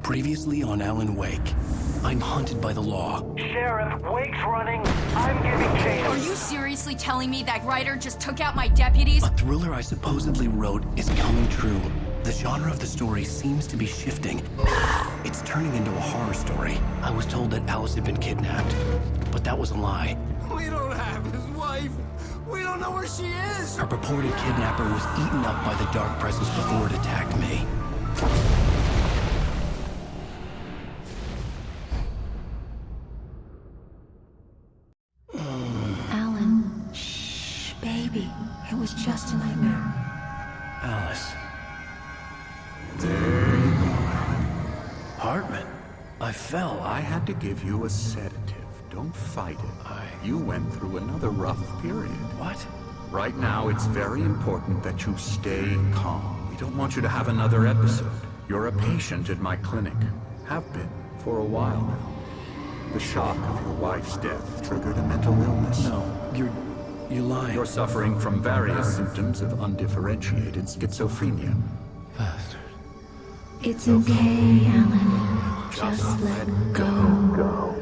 Previously on AlanWake, I'm hunted by the law. Sheriff, Wake's running. I'm giving chase. Are you seriously telling me that writer just took out my deputies? A thriller I supposedly wrote is coming true. The genre of the story seems to be shifting. It's turning into a horror story. I was told that Alice had been kidnapped, but that was a lie. We don't have his wife. We don't know where she is. Her purported kidnapper was eaten up by the dark presence before it attacked me. Alan, shh, baby. It was just a nightmare. Alice. There you go, Alan. Hartman. I fell. I had to give you a sedative. Don't fight it. You went through another rough period. What? Right now, it's very important that you stay calm. We don't want you to have another episode. You're a patient at my clinic. Have been for a while now. The shock of your wife's death triggered a mental illness. No, you're lying. You're suffering from various symptoms of undifferentiated schizophrenia. Bastard. It's okay, Alan. Just let go.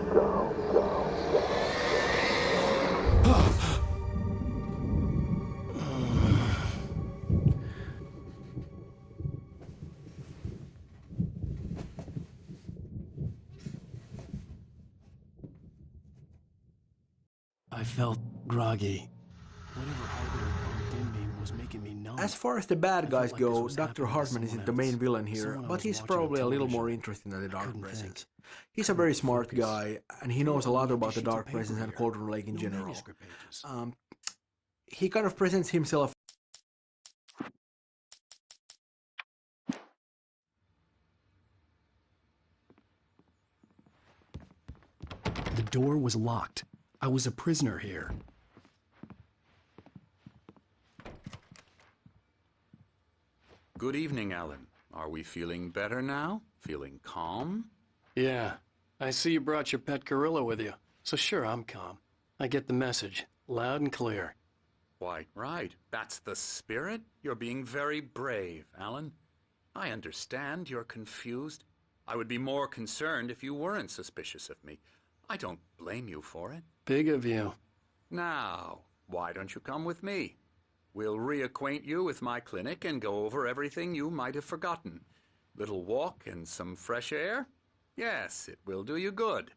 I felt groggy. Whatever Hartman bumped in me was making me numb. As far as the bad guys like this go, was Dr. happening to Hartman isn't the main villain here, Someone I but was he's watching probably on a little television. more interesting than the Dark Couldn't Presence. think. He's a very smart Focus. guy, and he knows a lot about the Dark Presence and Cauldron Lake in No general. manuscript pages. He kind of presents himself. The door was locked. I was a prisoner here. Good evening, Alan. Are we feeling better now? Feeling calm? Yeah. I see you brought your pet gorilla with you. So sure, I'm calm. I get the message. Loud and clear. Quite right. That's the spirit. You're being very brave, Alan. I understand you're confused. I would be more concerned if you weren't suspicious of me. I don't blame you for it. Big of you. Now, why don't you come with me? We'll reacquaint you with my clinic and go over everything you might have forgotten. Little walk and some fresh air? Yes, it will do you good.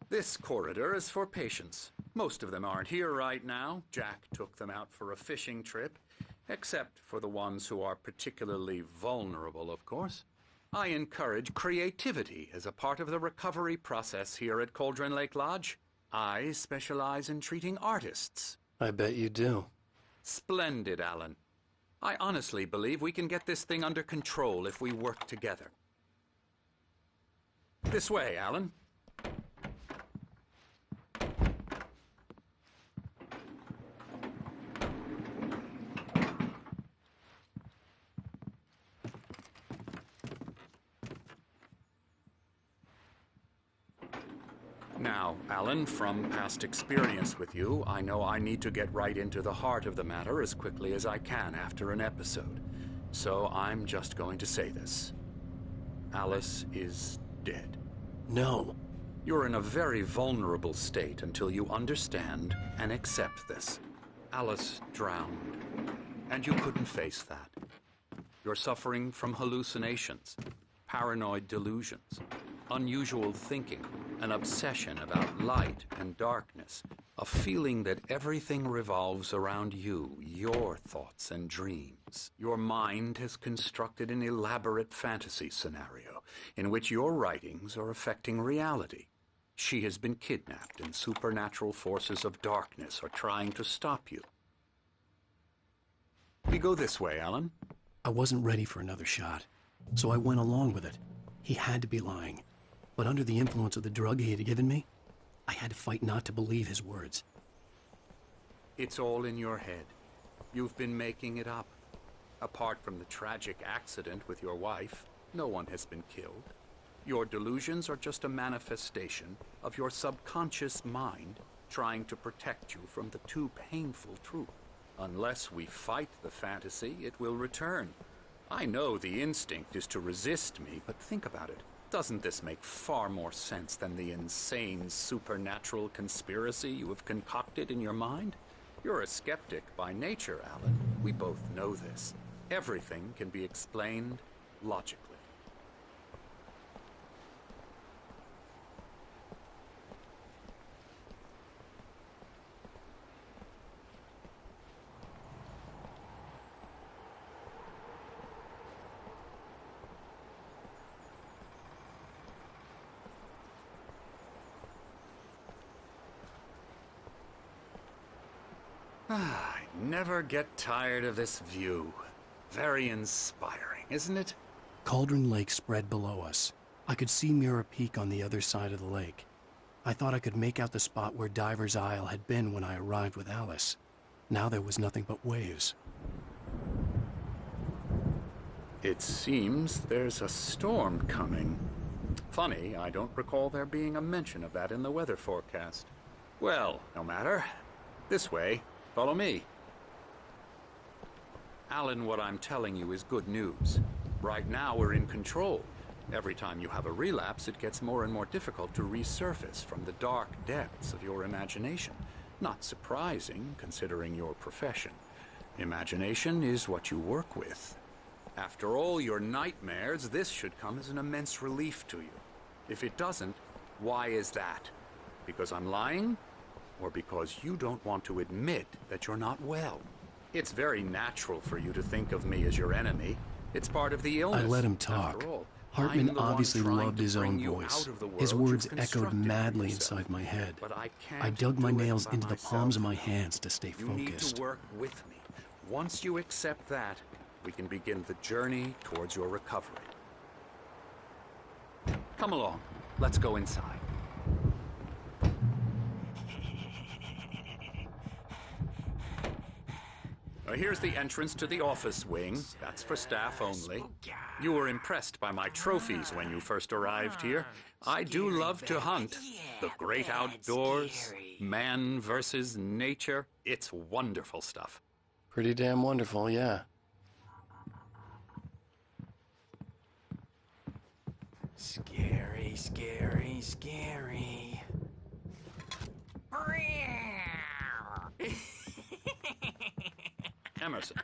This corridor is for patients. Most of them aren't here right now. Jack took them out for a fishing trip, except for the ones who are particularly vulnerable, of course. I encourage creativity as a part of the recovery process here at Cauldron Lake Lodge. I specialize in treating artists. I bet you do. Splendid, Alan. I honestly believe we can get this thing under control if we work together. This way, Alan. Now, Alan, from past experience with you, I know I need to get right into the heart of the matter as quickly as I can after an episode. So I'm just going to say this. Alice is dead. No. You're in a very vulnerable state until you understand and accept this. Alice drowned, and you couldn't face that. You're suffering from hallucinations, paranoid delusions, unusual thinking, an obsession about light and darkness, a feeling that everything revolves around you, your thoughts and dreams. Your mind has constructed an elaborate fantasy scenario in which your writings are affecting reality. She has been kidnapped and supernatural forces of darkness are trying to stop you. We go this way, Alan. I wasn't ready for another shot, so I went along with it. He had to be lying. But under the influence of the drug he had given me, I had to fight not to believe his words. It's all in your head. You've been making it up. Apart from the tragic accident with your wife, no one has been killed. Your delusions are just a manifestation of your subconscious mind trying to protect you from the too painful truth. Unless we fight the fantasy, it will return. I know the instinct is to resist me, but think about it. Doesn't this make far more sense than the insane supernatural conspiracy you have concocted in your mind? You're a skeptic by nature, Alan. We both know this. Everything can be explained logically. I never get tired of this view. Very inspiring, isn't it? Cauldron Lake spread below us. I could see Mirror Peak on the other side of the lake. I thought I could make out the spot where Diver's Isle had been when I arrived with Alice. Now there was nothing but waves. It seems there's a storm coming. Funny, I don't recall there being a mention of that in the weather forecast. Well, no matter. This way. Follow me. Alan, what I'm telling you is good news. Right now, we're in control. Every time you have a relapse, it gets more and more difficult to resurface from the dark depths of your imagination. Not surprising, considering your profession. Imagination is what you work with. After all your nightmares, this should come as an immense relief to you. If it doesn't, why is that? Because I'm lying? Or because you don't want to admit that you're not well? It's very natural for you to think of me as your enemy. It's part of the illness. I let him talk. After all, Hartman I'm the one obviously trying loved to his bring own you voice. out of the world His words you've echoed constructed for madly yourself. inside my head. But I I can't dug my do it nails by into the palms of my myself. hands to stay You need focused. to work with me. Once you accept that, we can begin the journey towards your recovery. Come along. Let's go inside. Here's the entrance to the office wing. That's for staff only. You were impressed by my trophies when you first arrived here. I do love to hunt. The great outdoors, man versus nature. It's wonderful stuff. Pretty damn wonderful, yeah. Scary, scary, scary. Emerson.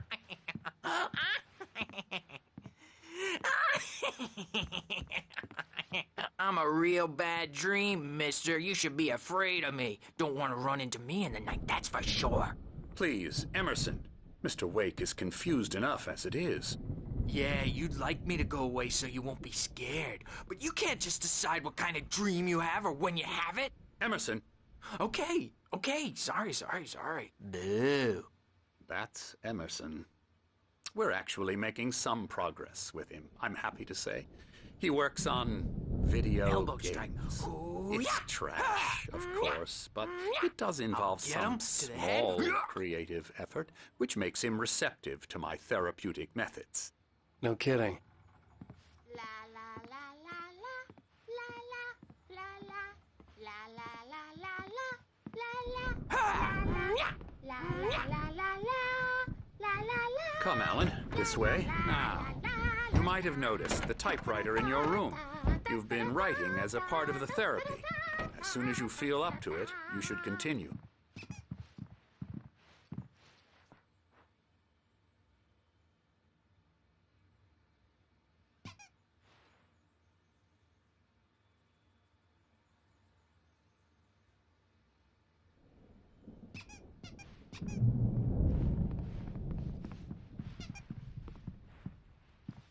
I'm a real bad dream, mister. You should be afraid of me. Don't want to run into me in the night, that's for sure. Please, Emerson. Mr. Wake is confused enough as it is. Yeah, you'd like me to go away so you won't be scared. But you can't just decide what kind of dream you have or when you have it. Emerson. Okay. Sorry. Boo. That's Emerson. We're actually making some progress with him, I'm happy to say. He works on video Elbow games. strike. Ooh, It's yeah. trash, of course, but it does involve Get him some to the head. small creative effort, which makes him receptive to my therapeutic methods. No kidding. La la la la la la la la la la la la la la la la. Come, Alan, this way. Now, you might have noticed the typewriter in your room. You've been writing as a part of the therapy. As soon as you feel up to it, you should continue.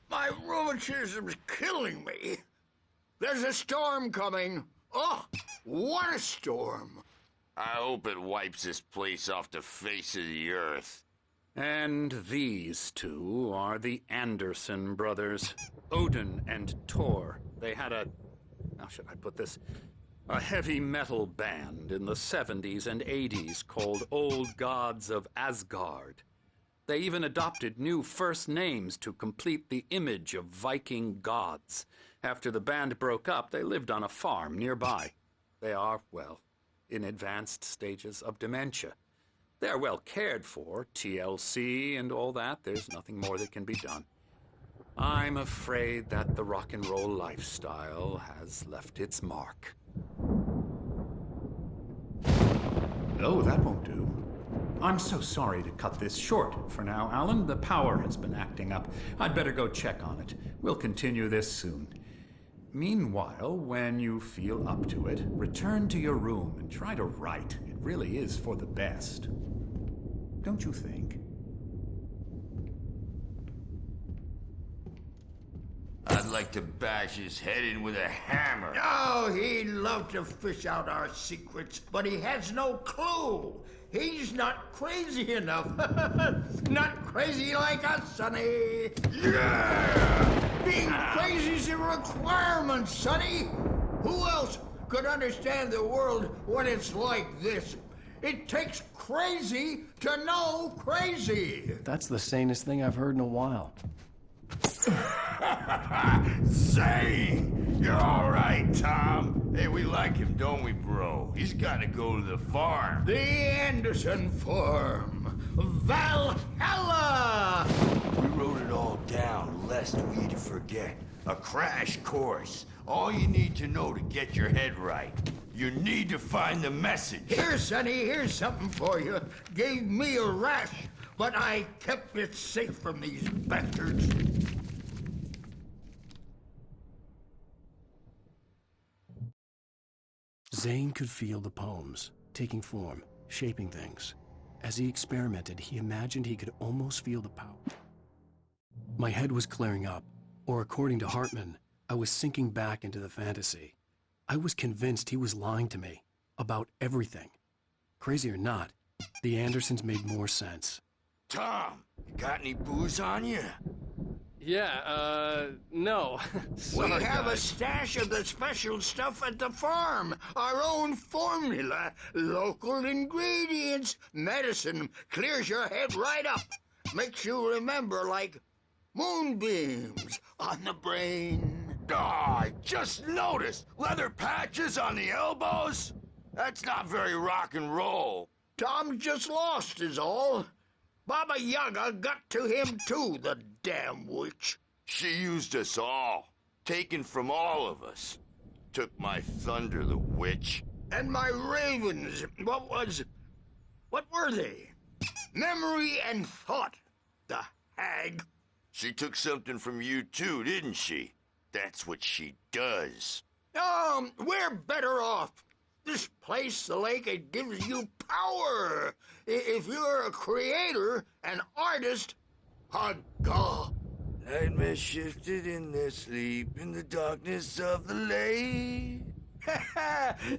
My rheumatism's killing me. There's a storm coming. Oh, what a storm. I hope it wipes this place off the face of the earth. And these two are the Anderson brothers, Odin and Thor. They had how should I put this? A heavy metal band in the 70s and 80s called Old Gods of Asgard. They even adopted new first names to complete the image of Viking gods. After the band broke up, they lived on a farm nearby. They are, well, in advanced stages of dementia. They're well cared for, TLC and all that. There's nothing more that can be done. I'm afraid that the rock and roll lifestyle has left its mark. Oh, that won't do. I'm so sorry to cut this short for now, Alan. The power has been acting up. I'd better go check on it. We'll continue this soon. Meanwhile, when you feel up to it, return to your room and try to write. It really is for the best. Don't you think? I'd like to bash his head in with a hammer. Oh, he'd love to fish out our secrets, but he has no clue. He's not crazy enough. Not crazy like us, Sonny. Yeah! Being crazy's a requirement, Sonny. Who else could understand the world when it's like this? It takes crazy to know crazy. That's the sanest thing I've heard in a while. Zane! You're all right, Tom. Hey, we like him, don't we, bro? He's got to go to the farm. The Anderson Farm. Valhalla! We wrote it all down, lest we'd forget. A crash course. All you need to know to get your head right. You need to find the message. Here, Sonny, here's something for you. Gave me a rash, but I kept it safe from these bastards. Zane could feel the poems, taking form, shaping things. As he experimented, he imagined he could almost feel the power. My head was clearing up, or according to Hartman, I was sinking back into the fantasy. I was convinced he was lying to me about everything. Crazy or not, the Andersons made more sense. Tom, you got any booze on you? Yeah, no. Sorry, We have a guys. stash of the special stuff at the farm. Our own formula. Local ingredients. Medicine clears your head right up. Makes you remember like moonbeams on the brain. Oh, I just noticed. Leather patches on the elbows? That's not very rock and roll. Tom just lost is all. Baba Yaga got to him too, the damn witch. She used us all. Taken from all of us. Took my thunder, the witch. And my ravens, what were they? Memory and thought, the hag. She took something from you too, didn't she? That's what she does. We're better off. This place, the lake, it gives you power. If you're a creator, an artist, God. Nightmare shifted in their sleep in the darkness of the lake.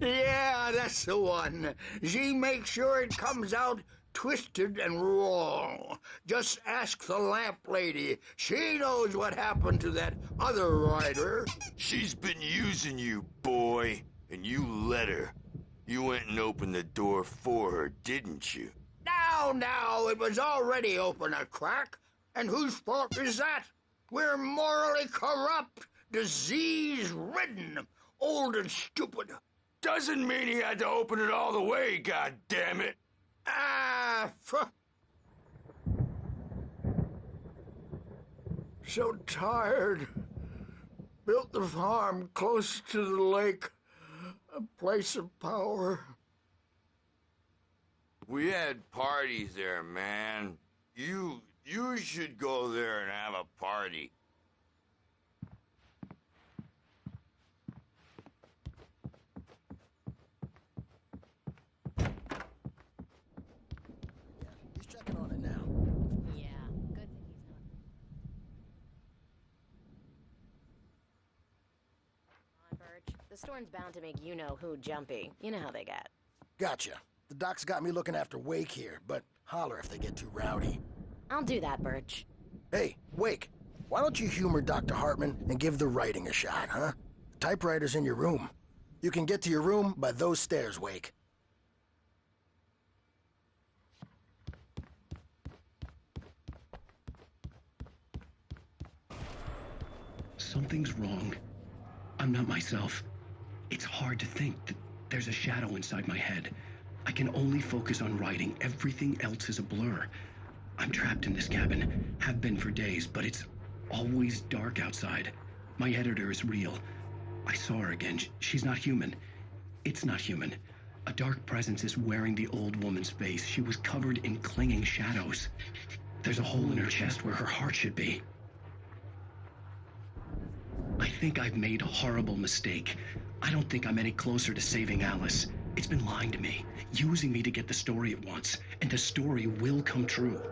Yeah, that's the one. She makes sure it comes out twisted and wrong. Just ask the lamp lady. She knows what happened to that other rider. She's been using you, boy, and you let her. You went and opened the door for her, didn't you? Now, it was already open a crack. And whose fault is that? We're morally corrupt, disease-ridden, old and stupid. Doesn't mean he had to open it all the way, goddammit. So tired. Built the farm close to the lake. A place of power. We had parties there, man. You should go there and have a party. He's checking on it now. Yeah, good thing he's not. Come on, Birch. The storm's bound to make you-know-who jumpy. You know how they get. Gotcha. The doc's got me looking after Wake here, but holler if they get too rowdy. I'll do that, Birch. Hey, Wake, why don't you humor Dr. Hartman and give the writing a shot, huh? The typewriter's in your room. You can get to your room by those stairs, Wake. Something's wrong. I'm not myself. It's hard to think that there's a shadow inside my head. I can only focus on writing. Everything else is a blur. I'm trapped in this cabin. Have been for days, but it's always dark outside. My editor is real. I saw her again. She's not human. It's not human. A dark presence is wearing the old woman's face. She was covered in clinging shadows. There's a hole in her chest where her heart should be. I think I've made a horrible mistake. I don't think I'm any closer to saving Alice. It's been lying to me, using me to get the story it wants, and the story will come true.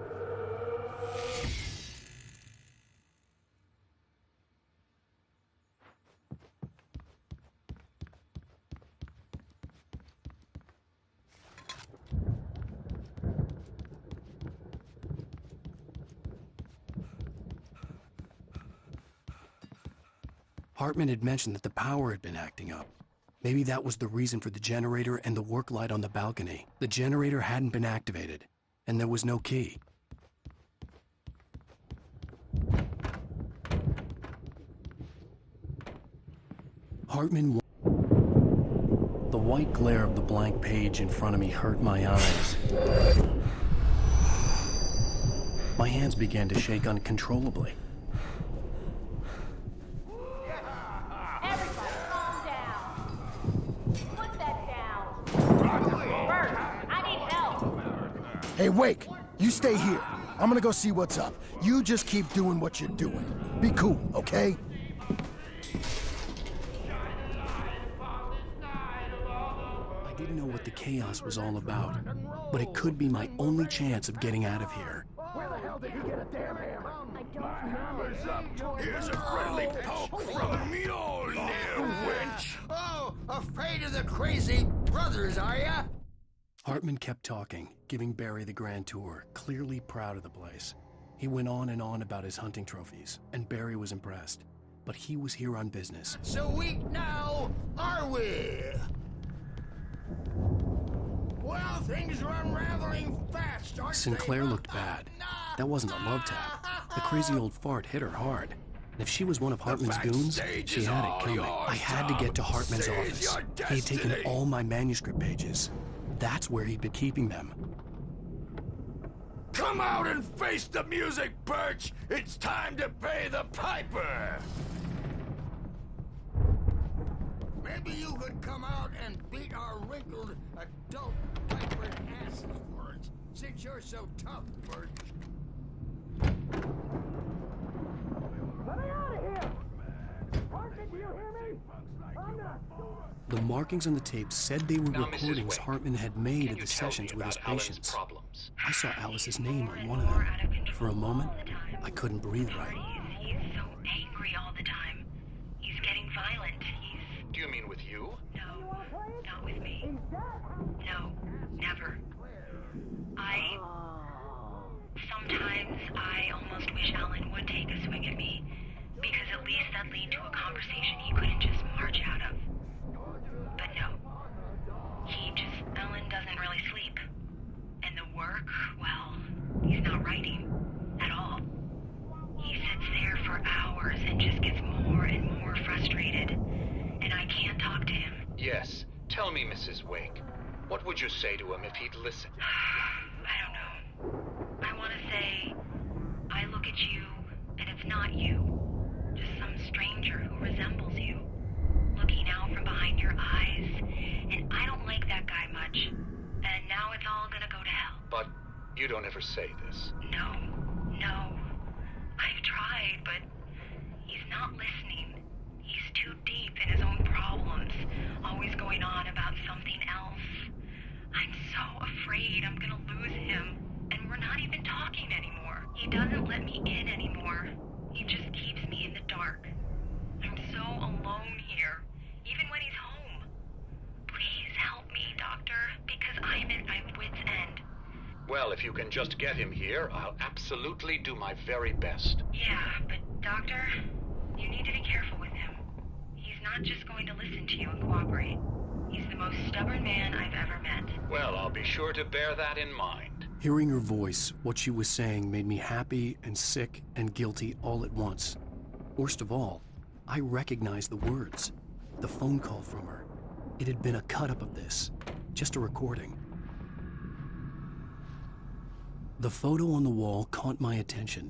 Hartman had mentioned that the power had been acting up. Maybe that was the reason for the generator and the work light on the balcony. The generator hadn't been activated, and there was no key. Hartman... The white glare of the blank page in front of me hurt my eyes. My hands began to shake uncontrollably. Hey, Wake, you stay here. I'm gonna go see what's up. You just keep doing what you're doing. Be cool, okay? I didn't know what the chaos was all about, but it could be my only chance of getting out of here. Where the hell did he get a damn hammer? I don't know. Here's a friendly poke from Mjolnir, wench! Oh, afraid of the crazy brothers, are ya? Hartman kept talking, giving Barry the grand tour, clearly proud of the place. He went on and on about his hunting trophies, and Barry was impressed. But he was here on business. So weak now, are we? Well, things are unraveling fast, aren't Sinclair they? looked bad. That wasn't a love tap. The crazy old fart hit her hard. And if she was one of Hartman's goons, she had it coming. I had to get to Hartman's office. He had taken all my manuscript pages. That's where he'd been keeping them. Come out and face the music, Birch! It's time to pay the piper! Maybe you could come out and beat our wrinkled adult pipered asses for us, since you're so tough, Birch. Let me out of here! Hartman, do you hear me? I'm not. The markings on the tape said they were recordings Hartman had made at the sessions with his patients. I saw Alice's name on one of them. For a moment, I couldn't breathe right. He's so angry all the time. He's getting violent. Do you mean with you? No, not with me. No, never. Sometimes I almost wish Alan would take a swing at me, because at least that'd lead to a conversation he couldn't just march out of. But no. Alan doesn't really sleep. And the work, well, he's not writing at all. He sits there for hours and just gets more and more frustrated. And I can't talk to him. Yes. Tell me, Mrs. Wake. What would you say to him if he'd listen? I don't know. I want to say, I look at you, and it's not you. Just some stranger who resembles you. Looking out from behind your eyes, and I don't like that guy much. And now it's all gonna go to hell. But you don't ever say this. No. I've tried, but he's not listening. He's too deep in his own problems, always going on about something else. I'm so afraid I'm gonna lose him, and we're not even talking anymore. He doesn't let me in anymore. He just keeps me in the dark. I'm so alone here, even when he's home. Please help me, Doctor, because I'm at my wit's end. Well, if you can just get him here, I'll absolutely do my very best. Yeah, but Doctor, you need to be careful with him. He's not just going to listen to you and cooperate. He's the most stubborn man I've ever met. Well, I'll be sure to bear that in mind. Hearing her voice, what she was saying made me happy and sick and guilty all at once. Worst of all, I recognized the words. The phone call from her. It had been a cut-up of this. Just a recording. The photo on the wall caught my attention.